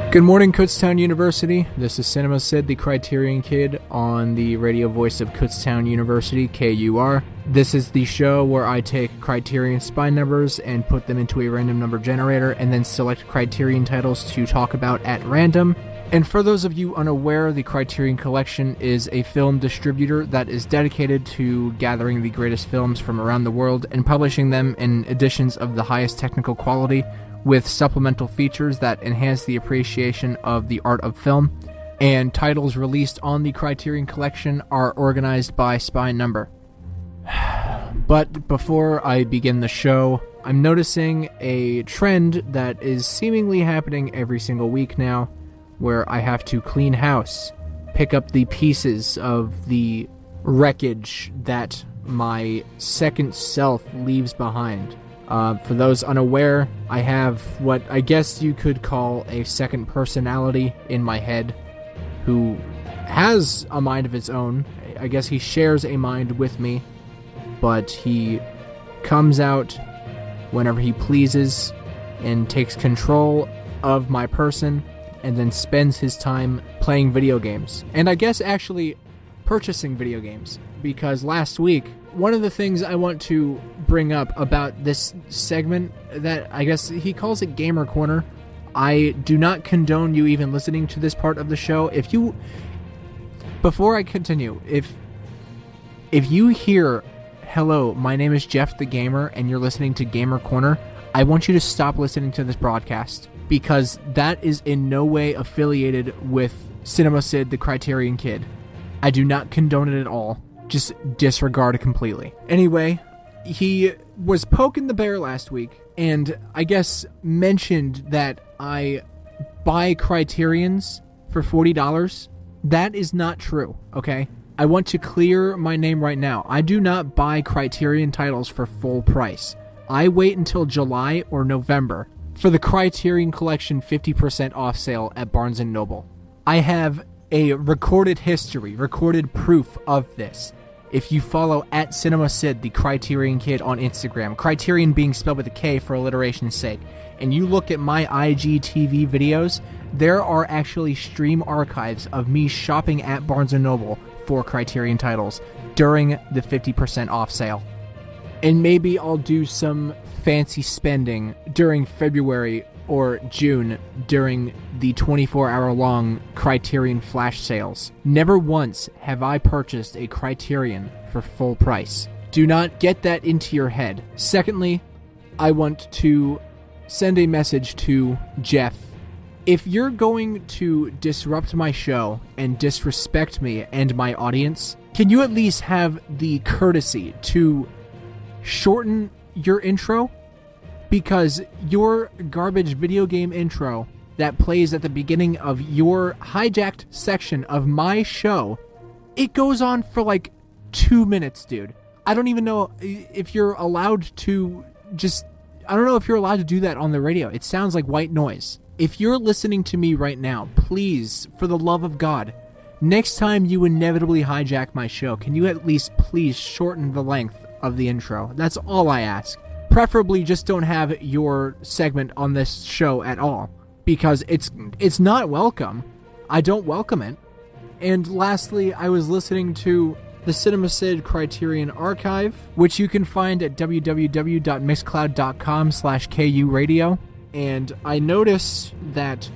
Good morning, Kutztown University. This is Cinema Cid the Kriterion Kid on the radio voice of Kutztown University, KUR. This is the show where I take Criterion spine numbers and put them into a random number generator and then select Criterion titles to talk about at random. And for those of you unaware, the Criterion Collection is a film distributor that is dedicated to gathering the greatest films from around the world and publishing them in editions of the highest technical quality, with supplemental features that enhance the appreciation of the art of film, and titles released on the Criterion Collection are organized by spine number. But before I begin the show, I'm noticing a trend that is seemingly happening every single week now, where I have to clean house, pick up the pieces of the wreckage that my second self leaves behind. For those unaware, I have what I guess you could call a second personality in my head, who has a mind of its own. I guess he shares a mind with me, but he comes out whenever he pleases and takes control of my person, and then spends his time playing video games. And I guess actually purchasing video games, because last week, one of the things I want to bring up about this segment, that I guess he calls it Gamer Corner. I do not condone you even listening to this part of the show. Before I continue, if you hear, "Hello, my name is Jeff the Gamer," and you're listening to Gamer Corner, I want you to stop listening to this broadcast, because that is in no way affiliated with Cinema Cid the Kriterion Kid. I do not condone it at all. Just disregard it completely. Anyway, he was poking the bear last week, and I guess mentioned that I buy Criterions for $40. That is not true, okay? I want to clear my name right now. I do not buy Criterion titles for full price. I wait until July or November for the Criterion Collection 50% off sale at Barnes & Noble. I have a recorded history, recorded proof of this. If you follow at Cinema Cid, the Kriterion Kid on Instagram, Criterion being spelled with a K for alliteration's sake, and you look at my IGTV videos, there are actually stream archives of me shopping at Barnes & Noble for Criterion titles during the 50% off sale. And maybe I'll do some fancy spending during February or June during the 24-hour-long Criterion flash sales. Never once have I purchased a Criterion for full price. Do not get that into your head. Secondly, I want to send a message to Jeff. If you're going to disrupt my show and disrespect me and my audience, can you at least have the courtesy to shorten your intro? Because your garbage video game intro that plays at the beginning of your hijacked section of my show, it goes on for like 2 minutes, dude. I don't even know if you're allowed to I don't know if you're allowed to do that on the radio. It sounds like white noise. If you're listening to me right now, please, for the love of God, next time you inevitably hijack my show, can you at least please shorten the length of the intro? That's all I ask. Preferably just don't have your segment on this show at all, because it's not welcome. I don't welcome it. And lastly, I was listening to the Cinema Cid Criterion Archive, which you can find at www.mixcloud.com/KURadio, and I noticed that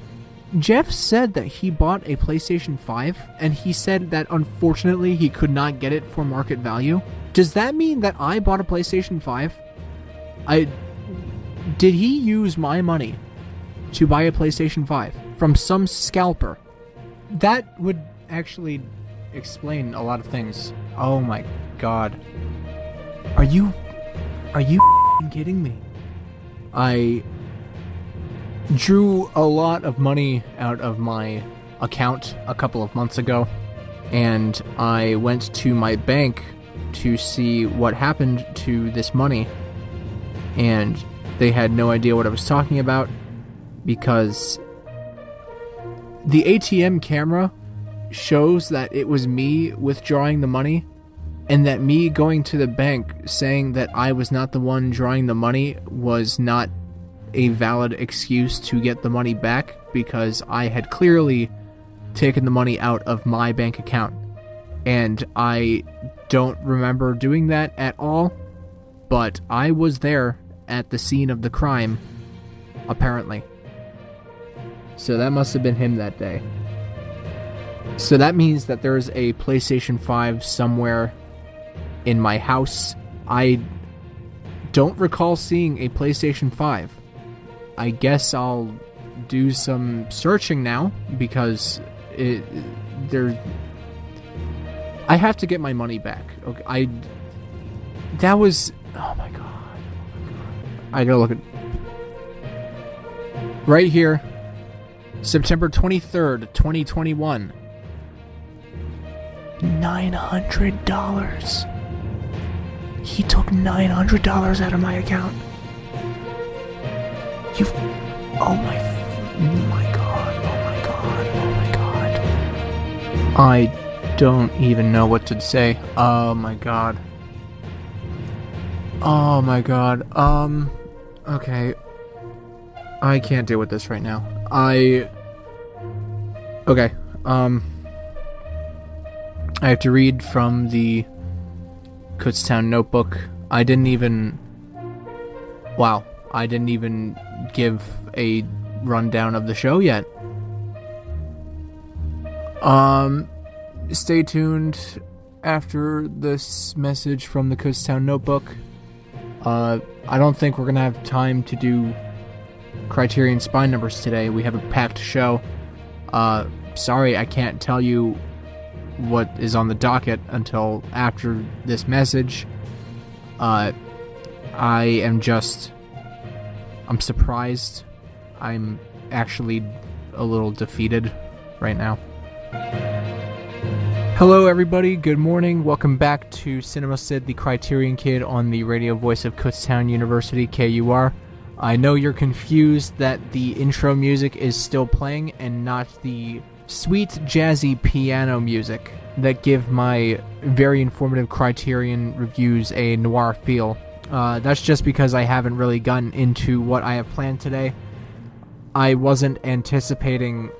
Jeff said that he bought a PlayStation 5, and he said that unfortunately he could not get it for market value. Does that mean that I bought a PlayStation 5? Did he use my money to buy a PlayStation 5 from some scalper? That would actually explain a lot of things. Oh my God. Are you kidding me? I drew a lot of money out of my account a couple of months ago, and I went to my bank to see what happened to this money, and they had no idea what I was talking about, because the ATM camera shows that it was me withdrawing the money, and that me going to the bank saying that I was not the one drawing the money was not a valid excuse to get the money back. because I had clearly taken the money out of my bank account. And I don't remember doing that at all, but I was there at the scene of the crime, apparently. So that must have been him that day. So that means that there's a PlayStation 5 somewhere in my house. I don't recall seeing a PlayStation 5. I guess I'll do some searching now, because I have to get my money back. Okay, that was, oh my god. I gotta look at right here, September 23rd, 2021. $900. He took $900 out of my account. Oh my god. I don't even know what to say. Oh my god. Okay. I can't deal with this right now. Okay. I have to read from the Kutztown notebook. I didn't even give a rundown of the show yet. Stay tuned after this message from the Kutztown notebook. I don't think we're gonna have time to do Criterion spine numbers today. We have a packed show. Sorry, I can't tell you what is on the docket until after this message. I'm surprised. I'm actually a little defeated right now. Hello everybody, good morning, welcome back to Cinema Cid the Kriterion Kid on the radio voice of Kutztown University, KUR. I know you're confused that the intro music is still playing and not the sweet jazzy piano music that give my very informative Criterion reviews a noir feel. That's just because I haven't really gotten into what I have planned today. I wasn't anticipating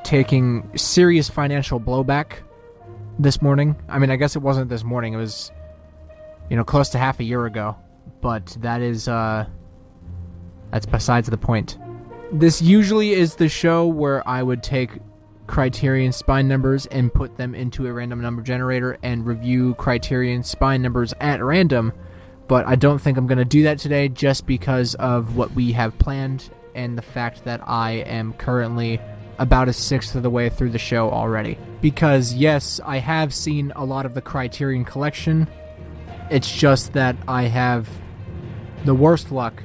taking serious financial blowback this morning. I mean, I guess it wasn't this morning. It was, close to half a year ago. But that's besides the point. This usually is the show where I would take Criterion spine numbers and put them into a random number generator and review Criterion spine numbers at random. But I don't think I'm going to do that today just because of what we have planned and the fact that I am currently about a sixth of the way through the show already. Because, yes, I have seen a lot of the Criterion collection. It's just that I have the worst luck,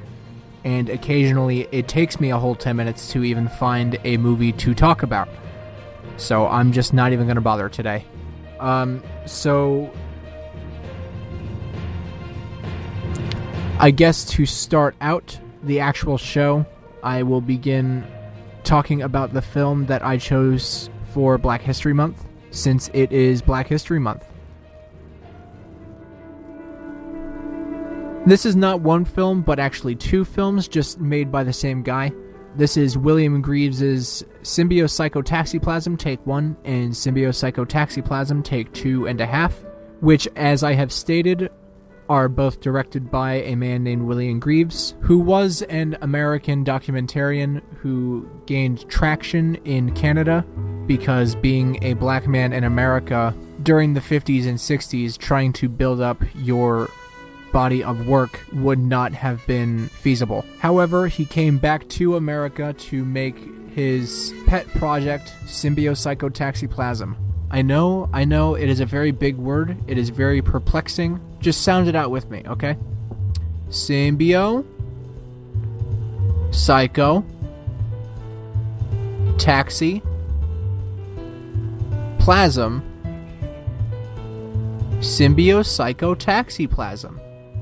and occasionally it takes me a whole 10 minutes to even find a movie to talk about. So I'm just not even going to bother today. So I guess to start out the actual show, I will begin talking about the film that I chose for Black History Month, since it is Black History Month. This is not one film, but actually two films, just made by the same guy. This is William Greaves's Symbiocytotaxiplasm Take 1 and Symbiocytotaxiplasm Take 2.5, which, as I have stated, are both directed by a man named William Greaves, who was an American documentarian who gained traction in Canada because being a black man in America during the 50s and 60s, trying to build up your body of work would not have been feasible. However, he came back to America to make his pet project, Symbiocytotaxiplasm. I know, it is a very big word. It is very perplexing. Just sound it out with me, okay? Symbio, psycho, taxi, plasm, Symbiocytotaxiplasm.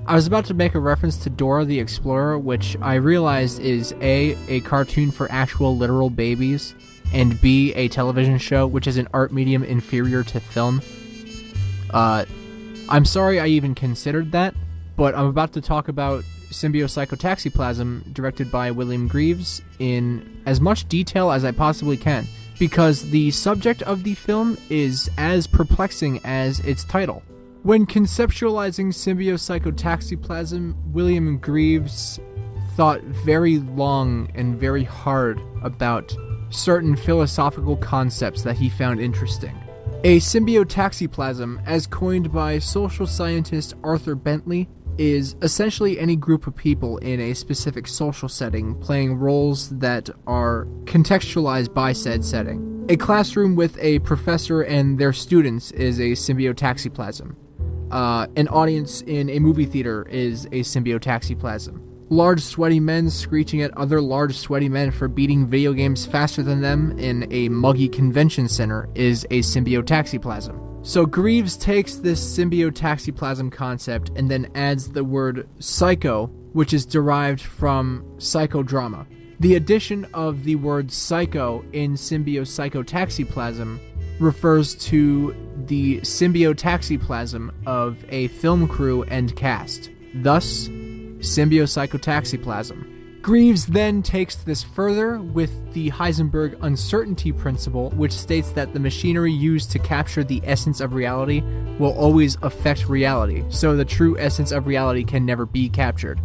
I was about to make a reference to Dora the Explorer, which I realized is A, cartoon for actual literal babies, and B, a television show, which is an art medium inferior to film. I'm sorry I even considered that, but I'm about to talk about Symbiocycotaxiplasm, directed by William Greaves, in as much detail as I possibly can, because the subject of the film is as perplexing as its title. When conceptualizing symbiocycotaxiplasm, William Greaves thought very long and very hard about certain philosophical concepts that he found interesting. A symbiotaxiplasm, as coined by social scientist Arthur Bentley, is essentially any group of people in a specific social setting playing roles that are contextualized by said setting. A classroom with a professor and their students is a symbiotaxiplasm. An audience in a movie theater is a symbiotaxiplasm. Large sweaty men screeching at other large sweaty men for beating video games faster than them in a muggy convention center is a symbiotaxiplasm. So Greaves takes this symbiotaxiplasm concept and then adds the word psycho, which is derived from psychodrama. The addition of the word psycho in symbiocycotaxiplasm refers to the symbiotaxiplasm of a film crew and cast, thus symbiocycotaxiplasm. Greaves then takes this further with the Heisenberg uncertainty principle, which states that the machinery used to capture the essence of reality will always affect reality, so the true essence of reality can never be captured.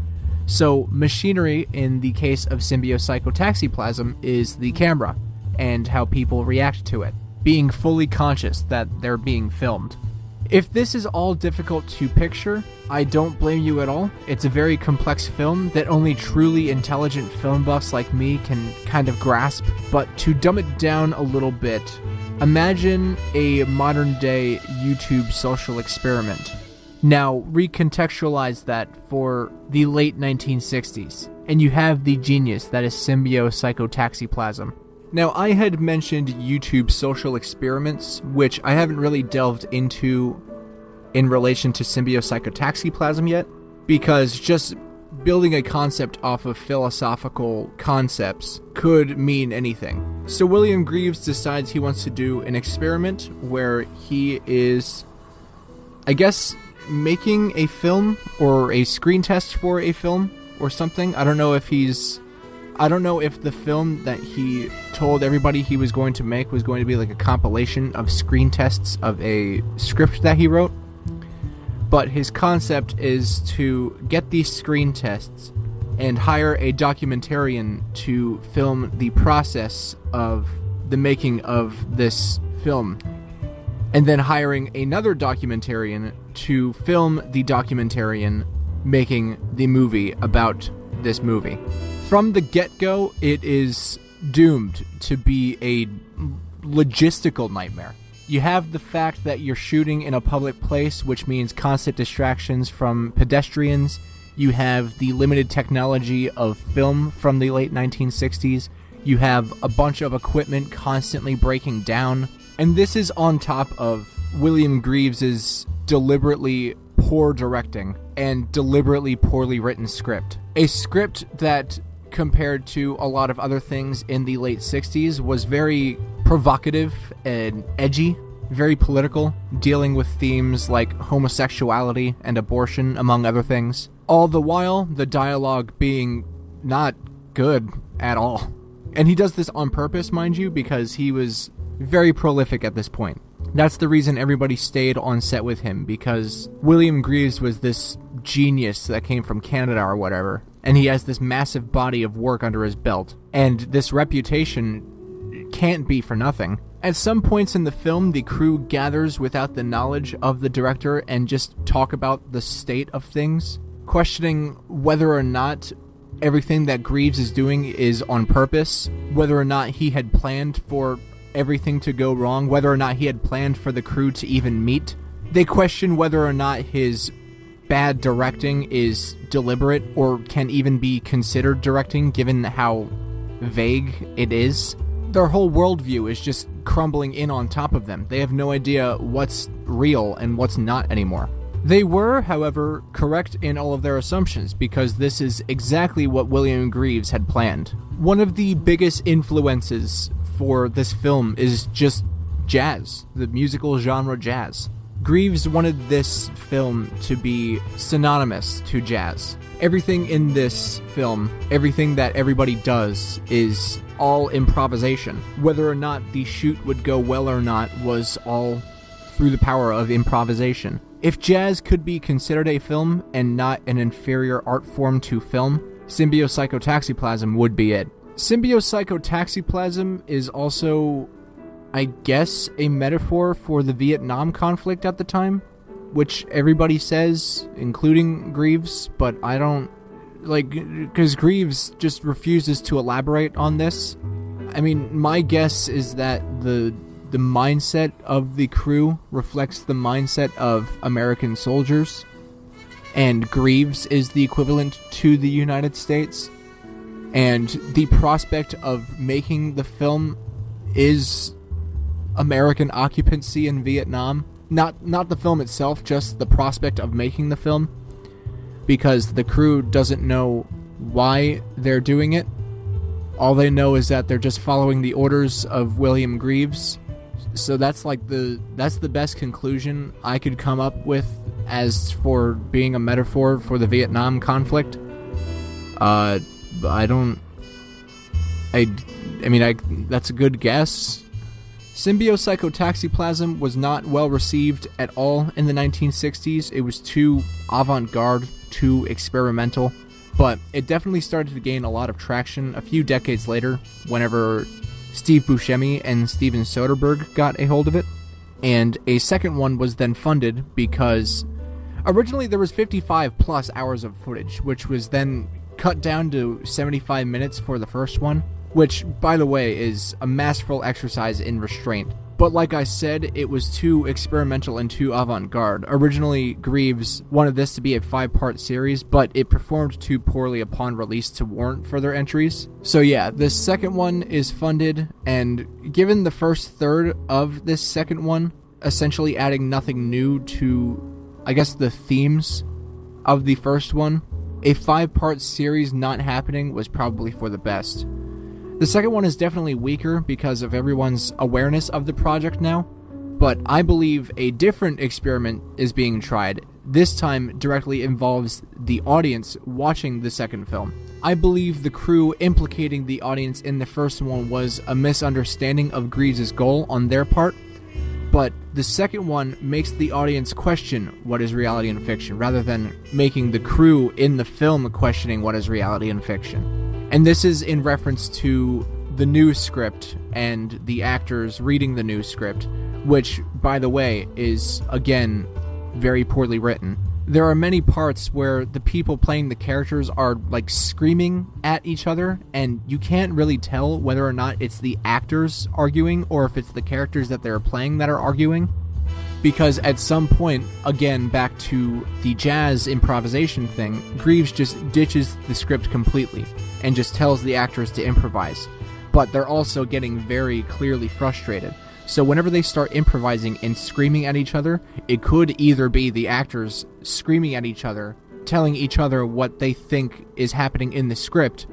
So machinery, in the case of symbiocycotaxiplasm, is the camera, and how people react to it, being fully conscious that they're being filmed. If this is all difficult to picture, I don't blame you at all. It's a very complex film that only truly intelligent film buffs like me can kind of grasp, but to dumb it down a little bit, imagine a modern-day YouTube social experiment. Now, recontextualize that for the late 1960s, and you have the genius that is symbiocycotaxiplasm. Now, I had mentioned YouTube social experiments, which I haven't really delved into in relation to symbiocycotaxiplasm yet, because just building a concept off of philosophical concepts could mean anything. So William Greaves decides he wants to do an experiment where he is, I guess, making a film or a screen test for a film or something. I don't know if the film that he told everybody he was going to make was going to be like a compilation of screen tests of a script that he wrote. But his concept is to get these screen tests and hire a documentarian to film the process of the making of this film. And then hiring another documentarian to film the documentarian making the movie about this movie. From the get-go, it is doomed to be a logistical nightmare. You have the fact that you're shooting in a public place, which means constant distractions from pedestrians. You have the limited technology of film from the late 1960s. You have a bunch of equipment constantly breaking down. And this is on top of William Greaves's deliberately poor directing and deliberately poorly written script. A script that, compared to a lot of other things in the late 60s, was very provocative and edgy, very political, dealing with themes like homosexuality and abortion, among other things. All the while, the dialogue being not good at all. And he does this on purpose, mind you, because he was very prolific at this point. That's the reason everybody stayed on set with him, because William Greaves was this genius that came from Canada or whatever, and he has this massive body of work under his belt, and this reputation can't be for nothing. At some points in the film, the crew gathers without the knowledge of the director and just talk about the state of things, questioning whether or not everything that Greaves is doing is on purpose, whether or not he had planned for everything to go wrong, whether or not he had planned for the crew to even meet. They question whether or not his bad directing is deliberate or can even be considered directing, given how vague it is. Their whole worldview is just crumbling in on top of them. They have no idea what's real and what's not anymore. They were, however, correct in all of their assumptions, because this is exactly what William Greaves had planned. One of the biggest influences for this film is just jazz, the musical genre jazz. Greaves wanted this film to be synonymous to jazz. Everything in this film, everything that everybody does, is all improvisation. Whether or not the shoot would go well or not was all through the power of improvisation. If jazz could be considered a film and not an inferior art form to film, Symbiopsychotaxiplasm would be it. Symbiopsychotaxiplasm is also, I guess, a metaphor for the Vietnam conflict at the time, which everybody says, including Greaves, but I don't, because Greaves just refuses to elaborate on this. I mean, my guess is that the mindset of the crew reflects the mindset of American soldiers, and Greaves is the equivalent to the United States, and the prospect of making the film is American occupancy in Vietnam. Not the film itself, just the prospect of making the film, because the crew doesn't know why they're doing it. All they know is that they're just following the orders of William Greaves. So that's the best conclusion I could come up with as for being a metaphor for the Vietnam conflict. I mean, that's a good guess. Symbiopsychotaxiplasm was not well received at all in the 1960s. It was too avant-garde, too experimental, but it definitely started to gain a lot of traction a few decades later, whenever Steve Buscemi and Steven Soderbergh got a hold of it. And a second one was then funded because originally there was 55 plus hours of footage, which was then cut down to 75 minutes for the first one, which, by the way, is a masterful exercise in restraint. But like I said, it was too experimental and too avant-garde. Originally, Greaves wanted this to be a 5-part series, but it performed too poorly upon release to warrant further entries. So yeah, this second one is funded, and given the first third of this second one, essentially adding nothing new to, I guess, the themes of the first one, a 5-part series not happening was probably for the best. The second one is definitely weaker because of everyone's awareness of the project now, but I believe a different experiment is being tried. This time directly involves the audience watching the second film. I believe the crew implicating the audience in the first one was a misunderstanding of Greaves' goal on their part, but the second one makes the audience question what is reality and fiction, rather than making the crew in the film questioning what is reality and fiction. And this is in reference to the new script and the actors reading the new script, which, by the way, is, again, very poorly written. There are many parts where the people playing the characters are, screaming at each other, and you can't really tell whether or not it's the actors arguing or if it's the characters that they're playing that are arguing. Because at some point, again, back to the jazz improvisation thing, Greaves just ditches the script completely and just tells the actors to improvise. But they're also getting very clearly frustrated. So whenever they start improvising and screaming at each other, it could either be the actors screaming at each other, telling each other what they think is happening in the script,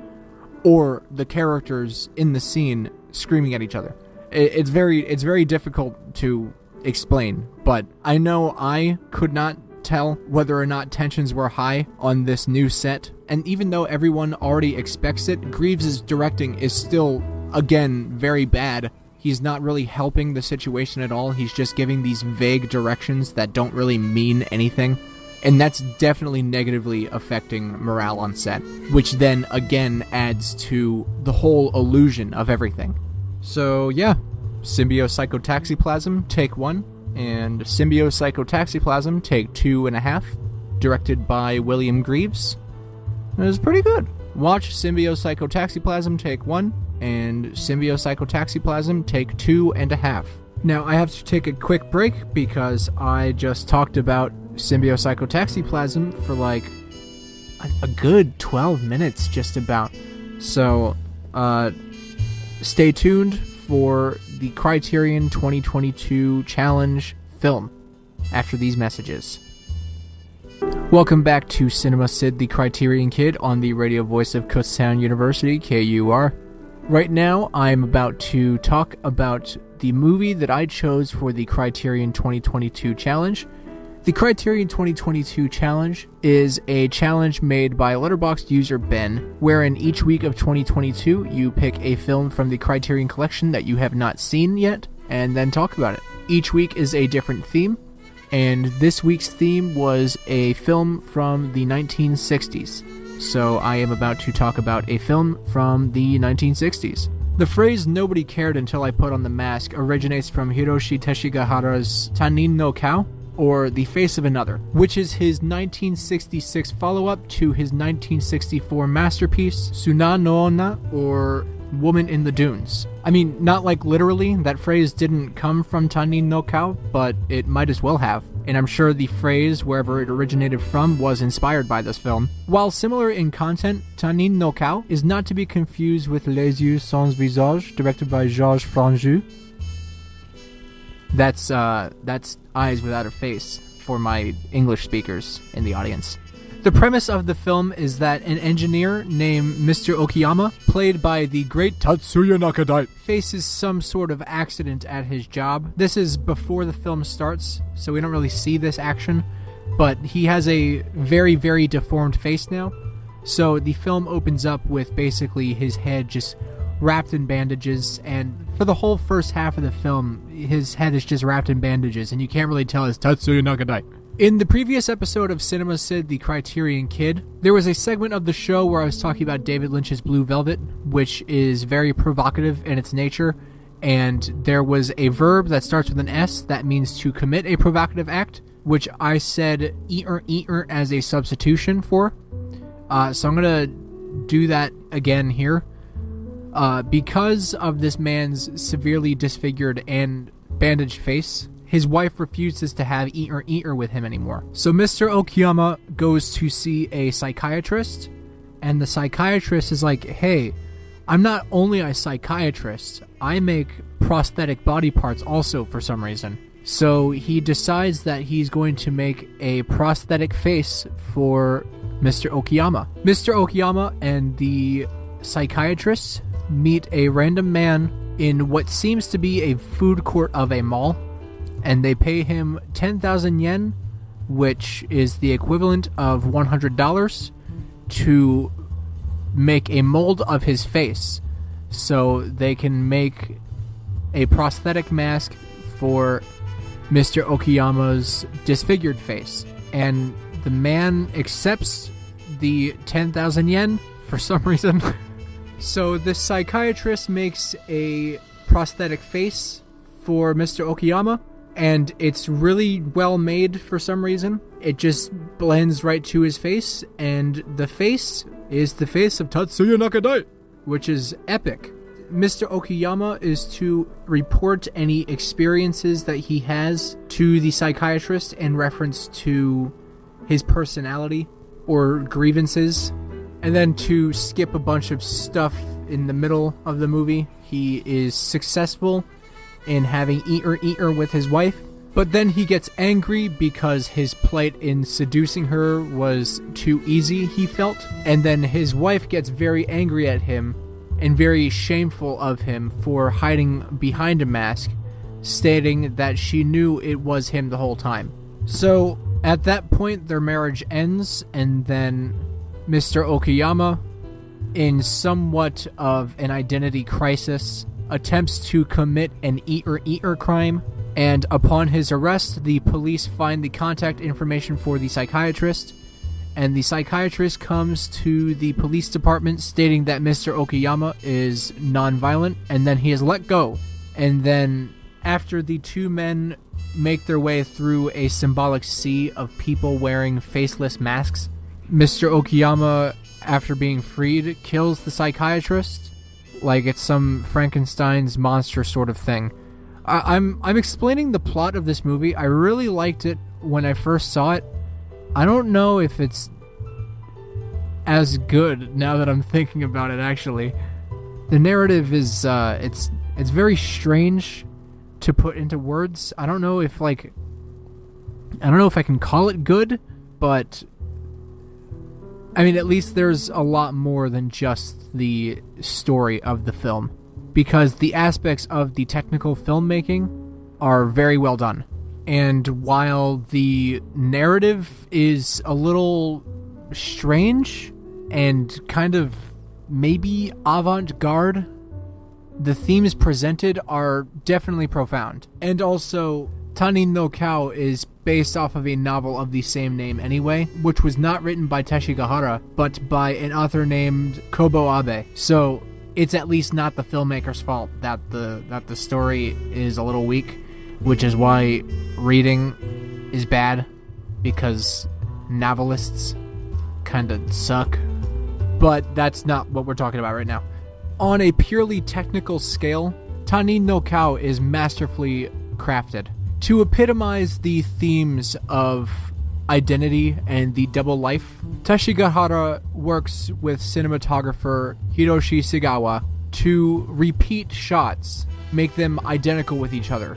or the characters in the scene screaming at each other. It's very difficult to explain, but I know I could not tell whether or not tensions were high on this new set, and even though everyone already expects it, Greaves' directing is still, again, very bad. He's not really helping the situation at all. He's just giving these vague directions that don't really mean anything, and that's definitely negatively affecting morale on set, which then again adds to the whole illusion of everything. So yeah, Symbiopsychotaxiplasm, take 1, and Symbiopsychotaxiplasm, take 2.5, directed by William Greaves. It was pretty good. Watch Symbiopsychotaxiplasm, take 1, and Symbiopsychotaxiplasm, take 2.5. Now, I have to take a quick break because I just talked about Symbiopsychotaxiplasm for a good 12 minutes just about. So, stay tuned for the Criterion 2022 Challenge film after these messages. Welcome back to Cinema Cid the Kriterion Kid on the radio voice of Kutztown University, KUR. Right now, I'm about to talk about the movie that I chose for the Criterion 2022 challenge. The Criterion 2022 challenge is a challenge made by Letterboxd user Ben, wherein each week of 2022 you pick a film from the Criterion collection that you have not seen yet, and then talk about it. Each week is a different theme, and this week's theme was a film from the 1960s. So I am about to talk about a film from the 1960s. The phrase "nobody cared until I put on the mask" originates from Hiroshi Teshigahara's Tanin no Kao, or The Face of Another, which is his 1966 follow-up to his 1964 masterpiece, Suna no Onna, or Woman in the Dunes. I mean, not like literally, that phrase didn't come from Tanin no Kao, but it might as well have. And I'm sure the phrase, wherever it originated from, was inspired by this film. While similar in content, Tanin no Kao is not to be confused with Les Yeux Sans Visage, directed by Georges Franju. That's Eyes Without a Face for my English speakers in the audience. The premise of the film is that an engineer named Mr. Okiyama, played by the great Tatsuya Nakadai, faces some sort of accident at his job. This is before the film starts, so we don't really see this action, but he has a very, very deformed face now. So the film opens up with basically his head just wrapped in bandages, and for the whole first half of the film, his head is just wrapped in bandages, and you can't really tell it's Tatsuya Nakadai. In the previous episode of Cinema Cid the Kriterion Kid, there was a segment of the show where I was talking about David Lynch's Blue Velvet, which is very provocative in its nature, and there was a verb that starts with an S that means to commit a provocative act, which I said eater as a substitution for. So I'm going to do that again here. Because of this man's severely disfigured and bandaged face, his wife refuses to have eater with him anymore. So Mr. Okiyama goes to see a psychiatrist, and the psychiatrist is like, "Hey, I'm not only a psychiatrist, I make prosthetic body parts also for some reason." So he decides that he's going to make a prosthetic face for Mr. Okiyama. Mr. Okiyama and the psychiatrist meet a random man in what seems to be a food court of a mall, and they pay him 10,000 yen, which is the equivalent of $100, to make a mold of his face so they can make a prosthetic mask for Mr. Okiyama's disfigured face. And the man accepts the 10,000 yen for some reason. So the psychiatrist makes a prosthetic face for Mr. Okiyama, and it's really well made for some reason. It just blends right to his face, and the face is the face of Tatsuya Nakadai, which is epic. Mr. Okiyama is to report any experiences that he has to the psychiatrist in reference to his personality or grievances, and then to skip a bunch of stuff in the middle of the movie. He is successful in having eater with his wife, but then he gets angry because his plight in seducing her was too easy, he felt, and then his wife gets very angry at him and very shameful of him for hiding behind a mask, stating that she knew it was him the whole time. So at that point their marriage ends, and then Mr. Okiyama, in somewhat of an identity crisis, attempts to commit an eater crime, and upon his arrest, the police find the contact information for the psychiatrist, and the psychiatrist comes to the police department stating that Mr. Okiyama is non-violent, and then he is let go. And then after the two men make their way through a symbolic sea of people wearing faceless masks, Mr. Okiyama, after being freed, kills the psychiatrist like it's some Frankenstein's monster sort of thing. I'm explaining the plot of this movie. I really liked it when I first saw it. I don't know if it's as good now that I'm thinking about it, actually. The narrative is, it's very strange to put into words. I don't know if I can call it good, but I mean, at least there's a lot more than just the story of the film. because the aspects of the technical filmmaking are very well done. And while the narrative is a little strange and kind of maybe avant-garde, the themes presented are definitely profound. And also, Tanin no Kao is based off of a novel of the same name anyway, which was not written by Teshigahara, but by an author named Kobo Abe. So it's at least not the filmmaker's fault that the story is a little weak, which is why reading is bad, because novelists kind of suck. But that's not what we're talking about right now. On a purely technical scale, Tanin no Kao is masterfully crafted. To epitomize the themes of identity and the double life, Teshigahara works with cinematographer Hiroshi Sagawa to repeat shots, make them identical with each other.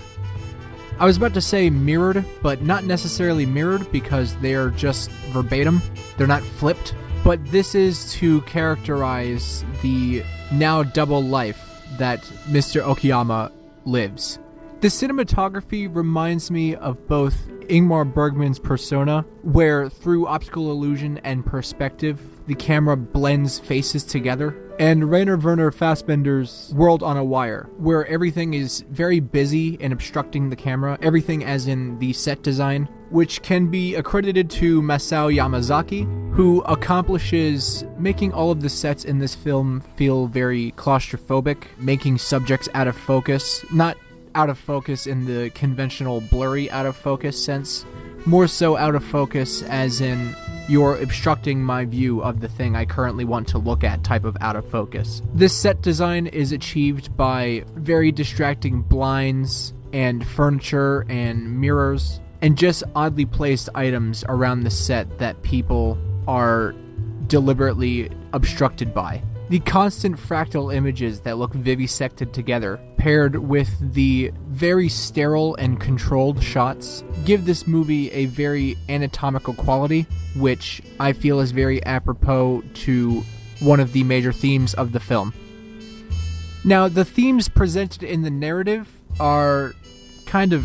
I was about to say mirrored, but not necessarily mirrored because they're just verbatim. They're not flipped. But this is to characterize the now double life that Mr. Okayama lives. The cinematography reminds me of both Ingmar Bergman's Persona, where through optical illusion and perspective, the camera blends faces together, and Rainer Werner Fassbinder's World on a Wire, where everything is very busy and obstructing the camera, everything as in the set design, which can be accredited to Masao Yamazaki, who accomplishes making all of the sets in this film feel very claustrophobic, making subjects out of focus, not out of focus in the conventional blurry out of focus sense, more so out of focus as in you're obstructing my view of the thing I currently want to look at type of out of focus. This set design is achieved by very distracting blinds and furniture and mirrors and just oddly placed items around the set that people are deliberately obstructed by. The constant fractal images that look vivisected together, paired with the very sterile and controlled shots, give this movie a very anatomical quality, which I feel is very apropos to one of the major themes of the film. Now, the themes presented in the narrative are kind of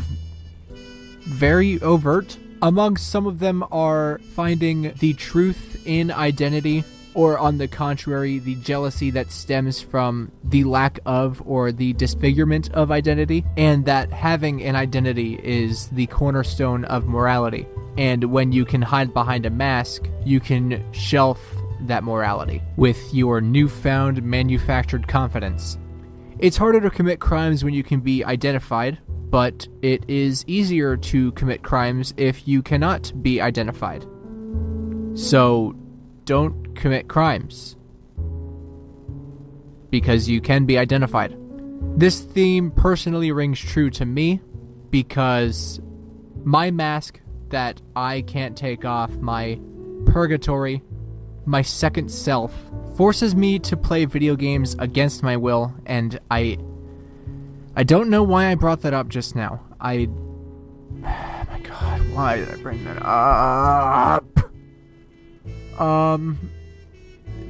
very overt. Among some of them are finding the truth in identity, or on the contrary, the jealousy that stems from the lack of or the disfigurement of identity, and that having an identity is the cornerstone of morality. And when you can hide behind a mask, you can shelf that morality with your newfound manufactured confidence. It's harder to commit crimes when you can be identified, but it is easier to commit crimes if you cannot be identified. So, don't commit crimes, because you can be identified. This theme personally rings true to me, because my mask that I can't take off, my purgatory, my second self, forces me to play video games against my will, and I don't know why I brought that up just now. Oh my god, why did I bring that up?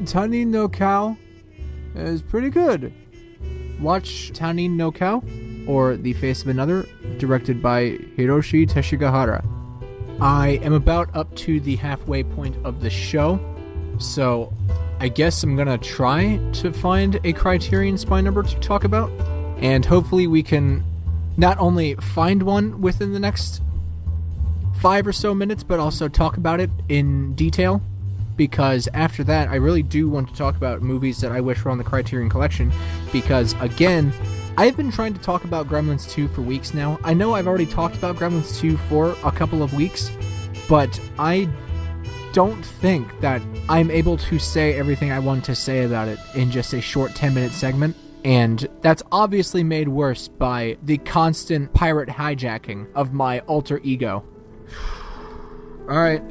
Tanin no Kao is pretty good. Watch Tanin no Kao, or The Face of Another, directed by Hiroshi Teshigahara. I am about up to the halfway point of the show, so I guess I'm gonna try to find a Criterion spine number to talk about, and hopefully we can not only find one within the next 5 or so minutes, but also talk about it in detail. Because after that, I really do want to talk about movies that I wish were on the Criterion Collection, because, again, I've been trying to talk about Gremlins 2 for weeks now. I know I've already talked about Gremlins 2 for a couple of weeks, but I don't think that I'm able to say everything I want to say about it in just a short 10-minute segment, and that's obviously made worse by the constant pirate hijacking of my alter ego. Alright,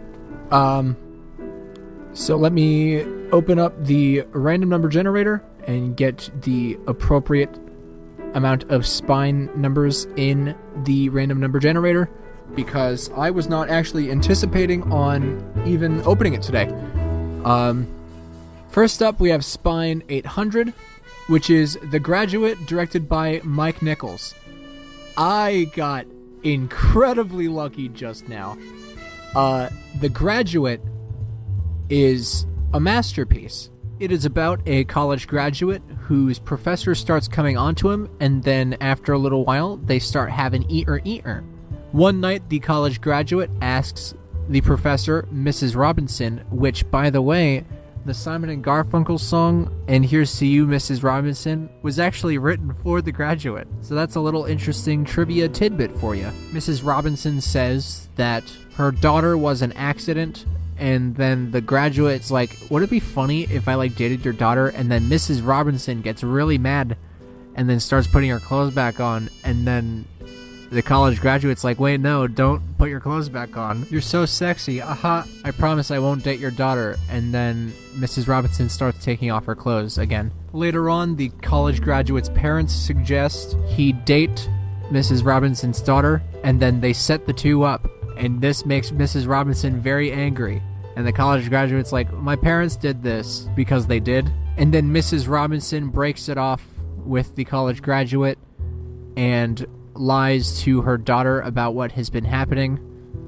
so let me open up the random number generator and get the appropriate amount of spine numbers in the random number generator, because I was not actually anticipating on even opening it today. First up, we have spine 800, which is The Graduate, directed by Mike Nichols. I got incredibly lucky just now. The Graduate is a masterpiece. It is about a college graduate whose professor starts coming onto him, and then after a little while, they start having eater. One night, the college graduate asks the professor, Mrs. Robinson, which, by the way, the Simon and Garfunkel song, "And Here's to You, Mrs. Robinson," was actually written for The Graduate. So that's a little interesting trivia tidbit for you. Mrs. Robinson says that her daughter was an accident, and then The Graduate's like, would it be funny if I, dated your daughter? And then Mrs. Robinson gets really mad and then starts putting her clothes back on, and then the college graduate's like, wait, no, don't put your clothes back on. You're so sexy. Aha, I promise I won't date your daughter. And then Mrs. Robinson starts taking off her clothes again. Later on, the college graduate's parents suggest he date Mrs. Robinson's daughter, and then they set the two up. And this makes Mrs. Robinson very angry. And the college graduate's like, my parents did this because they did. And then Mrs. Robinson breaks it off with the college graduate and lies to her daughter about what has been happening,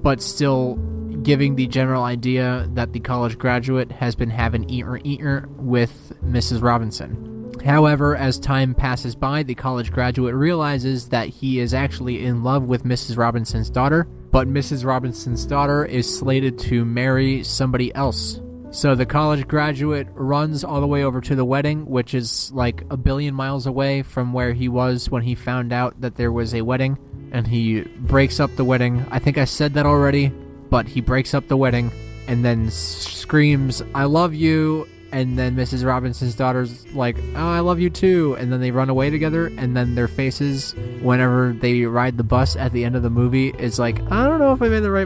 but still giving the general idea that the college graduate has been having eater with Mrs. Robinson. However, as time passes by, the college graduate realizes that he is actually in love with Mrs. Robinson's daughter, but Mrs. Robinson's daughter is slated to marry somebody else. So the college graduate runs all the way over to the wedding, which is like a billion miles away from where he was when he found out that there was a wedding, and he breaks up the wedding. I think I said that already, but he breaks up the wedding and then screams, I love you, and then Mrs. Robinson's daughter's like, oh, I love you too, and then they run away together, and then their faces, whenever they ride the bus at the end of the movie, is like, I don't know if I made the right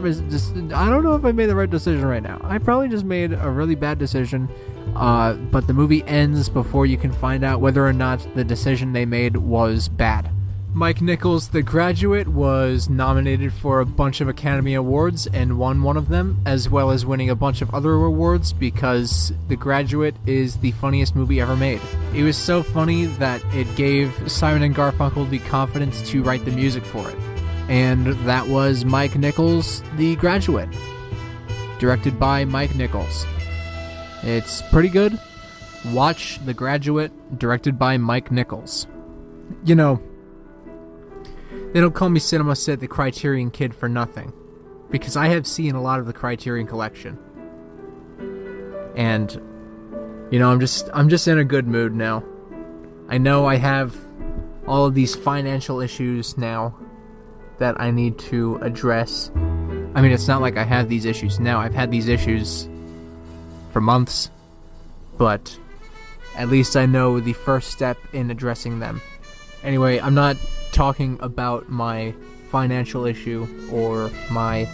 decision right now. I probably just made a really bad decision, but the movie ends before you can find out whether or not the decision they made was bad. Mike Nichols' The Graduate was nominated for a bunch of Academy Awards and won one of them, as well as winning a bunch of other awards because The Graduate is the funniest movie ever made. It was so funny that it gave Simon and Garfunkel the confidence to write the music for it. And that was Mike Nichols' The Graduate, directed by Mike Nichols. It's pretty good. Watch The Graduate, directed by Mike Nichols. You know, they don't call me Cinema Cid the Kriterion Kid for nothing, because I have seen a lot of the Criterion Collection. And, you know, I'm just in a good mood now. I know I have all of these financial issues now that I need to address. I mean, it's not like I have these issues now. I've had these issues for months, but at least I know the first step in addressing them. Anyway, I'm not talking about my financial issue or my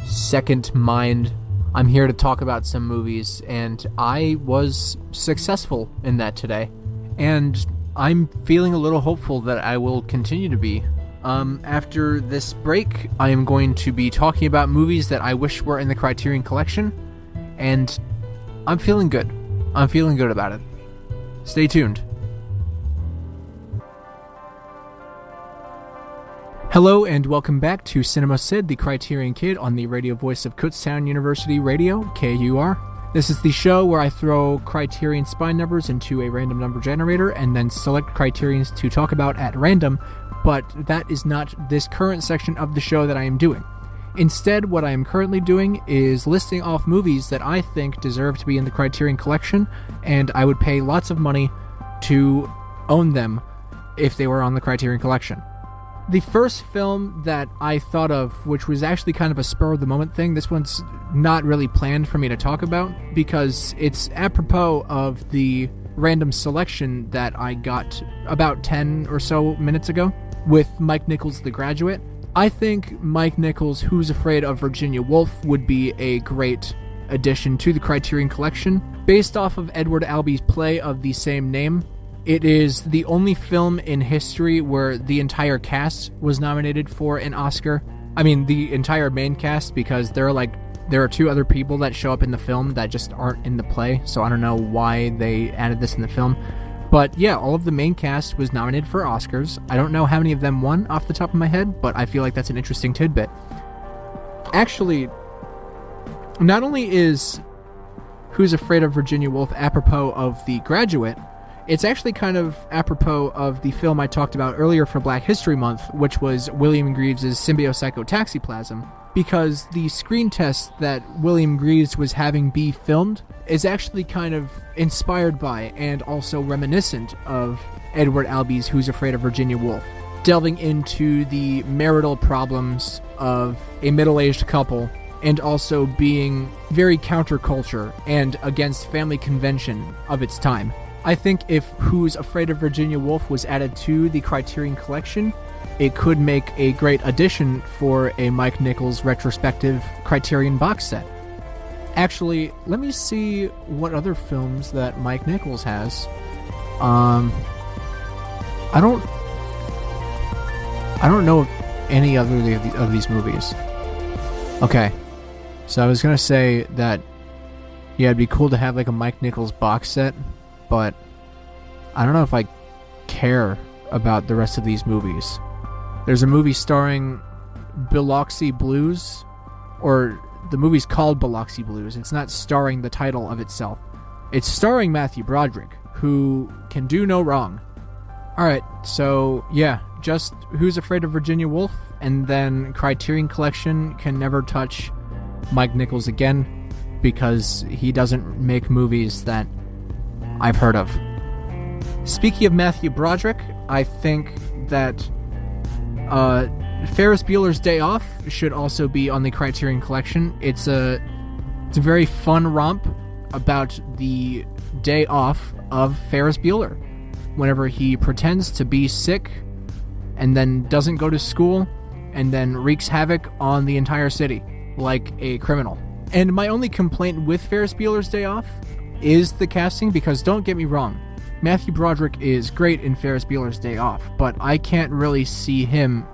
second mind. I'm here to talk about some movies, and I was successful in that today. And I'm feeling a little hopeful that I will continue to be. After this break, I am going to be talking about movies that I wish were in the Criterion Collection, and I'm feeling good. I'm feeling good about it. Stay tuned. Hello and welcome back to Cinema Cid, the Criterion Kid, on the radio voice of Kutztown University Radio, KUR. This is the show where I throw Criterion spine numbers into a random number generator and then select Criterions to talk about at random, but that is not this current section of the show that I am doing. Instead, what I am currently doing is listing off movies that I think deserve to be in the Criterion Collection, and I would pay lots of money to own them if they were on the Criterion Collection. The first film that I thought of, which was actually kind of a spur-of-the-moment thing, this one's not really planned for me to talk about, because it's apropos of the random selection that I got about 10 or so minutes ago with Mike Nichols' The Graduate. I think Mike Nichols' Who's Afraid of Virginia Woolf would be a great addition to the Criterion Collection. Based off of Edward Albee's play of the same name, it is the only film in history where the entire cast was nominated for an Oscar. I mean, the entire main cast, because there are two other people that show up in the film that just aren't in the play, so I don't know why they added this in the film. But yeah, all of the main cast was nominated for Oscars. I don't know how many of them won off the top of my head, but I feel like that's an interesting tidbit. Actually, not only is Who's Afraid of Virginia Woolf apropos of The Graduate, it's actually kind of apropos of the film I talked about earlier for Black History Month, which was William Greaves' Symbiopsychotaxiplasm, because the screen test that William Greaves was having be filmed is actually kind of inspired by and also reminiscent of Edward Albee's Who's Afraid of Virginia Woolf, delving into the marital problems of a middle-aged couple and also being very counterculture and against family convention of its time. I think if Who's Afraid of Virginia Woolf was added to the Criterion Collection, it could make a great addition for a Mike Nichols retrospective Criterion box set. Actually, let me see what other films that Mike Nichols has. I don't know of any other of these movies. Okay, so I was gonna say that, yeah, it'd be cool to have like a Mike Nichols box set, but I don't know if I care about the rest of these movies. There's a movie starring Biloxi Blues, or the movie's called Biloxi Blues. It's not starring the title of itself. It's starring Matthew Broderick, who can do no wrong. Alright, so yeah, just Who's Afraid of Virginia Woolf, and then Criterion Collection can never touch Mike Nichols again, because he doesn't make movies that I've heard of. Speaking of Matthew Broderick, I think that Ferris Bueller's Day Off should also be on the Criterion Collection. It's a very fun romp about the day off of Ferris Bueller, whenever he pretends to be sick and then doesn't go to school and then wreaks havoc on the entire city like a criminal. And my only complaint with Ferris Bueller's Day Off is the casting, because don't get me wrong, Matthew Broderick is great in Ferris Bueller's Day Off, but I can't really see him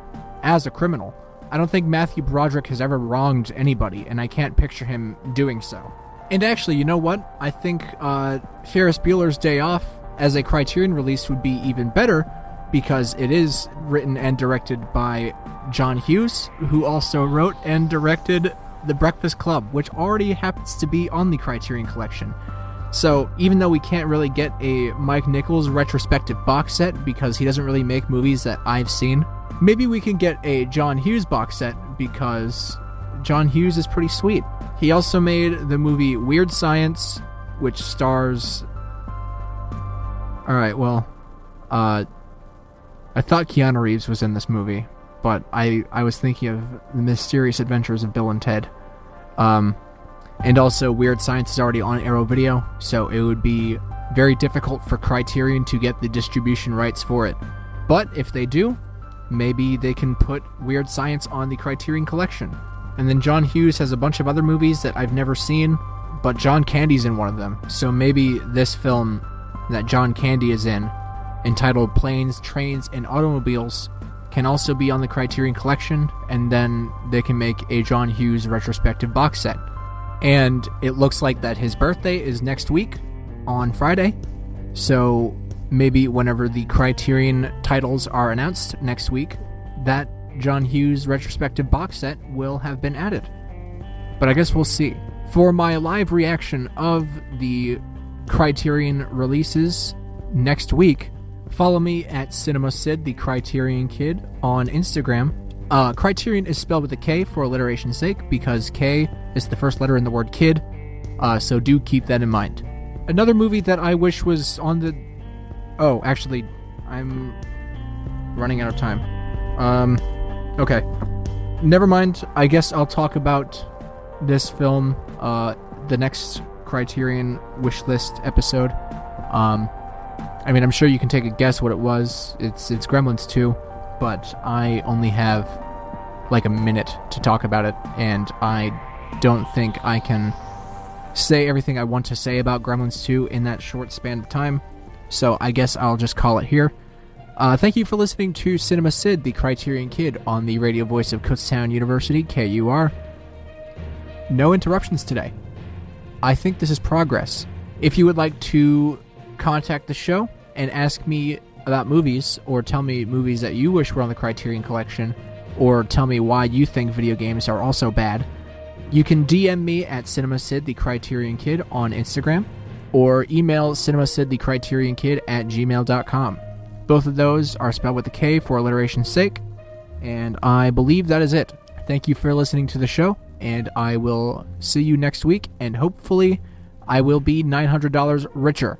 as a criminal. I don't think Matthew Broderick has ever wronged anybody, and I can't picture him doing so. And actually, you know what? I think Ferris Bueller's Day Off as a Criterion release would be even better, because it is written and directed by John Hughes, who also wrote and directed The Breakfast Club, which already happens to be on the Criterion Collection. So even though we can't really get a Mike Nichols retrospective box set because he doesn't really make movies that I've seen, maybe we can get a John Hughes box set because John Hughes is pretty sweet. He also made the movie Weird Science, which stars... Alright, well, I thought Keanu Reeves was in this movie, but I was thinking of The Mysterious Adventures of Bill and Ted. And also, Weird Science is already on Arrow Video, so it would be very difficult for Criterion to get the distribution rights for it. But if they do, maybe they can put Weird Science on the Criterion Collection. And then John Hughes has a bunch of other movies that I've never seen, but John Candy's in one of them. So maybe this film that John Candy is in, entitled Planes, Trains, and Automobiles, can also be on the Criterion Collection, and then they can make a John Hughes retrospective box set. And it looks like that his birthday is next week, on Friday, so maybe whenever the Criterion titles are announced next week, that John Hughes retrospective box set will have been added. But I guess we'll see. For my live reaction of the Criterion releases next week, follow me at Cinema Cid the Kriterion Kid on Instagram. Criterion is spelled with a K for alliteration's sake, because K is the first letter in the word kid, so do keep that in mind. Another movie that I wish was on the... Oh, actually, I'm running out of time. Okay. Never mind, I guess I'll talk about this film, the next Criterion wishlist episode. I mean, I'm sure you can take a guess what it was. It's Gremlins 2. But I only have like a minute to talk about it, and I don't think I can say everything I want to say about Gremlins 2 in that short span of time, so I guess I'll just call it here. Thank you for listening to Cinema Cid, the Criterion Kid, on the radio voice of Kutztown University, KUR. No interruptions today. I think this is progress. If you would like to contact the show and ask me about movies, or tell me movies that you wish were on the Criterion Collection, or tell me why you think video games are also bad, you can DM me at CinemaCid the Criterion Kid on Instagram, or email cinemacidthecriterionkid at gmail.com. Both of those are spelled with a K for alliteration's sake, and I believe that is it. Thank you for listening to the show, and I will see you next week, and hopefully I will be $900 richer.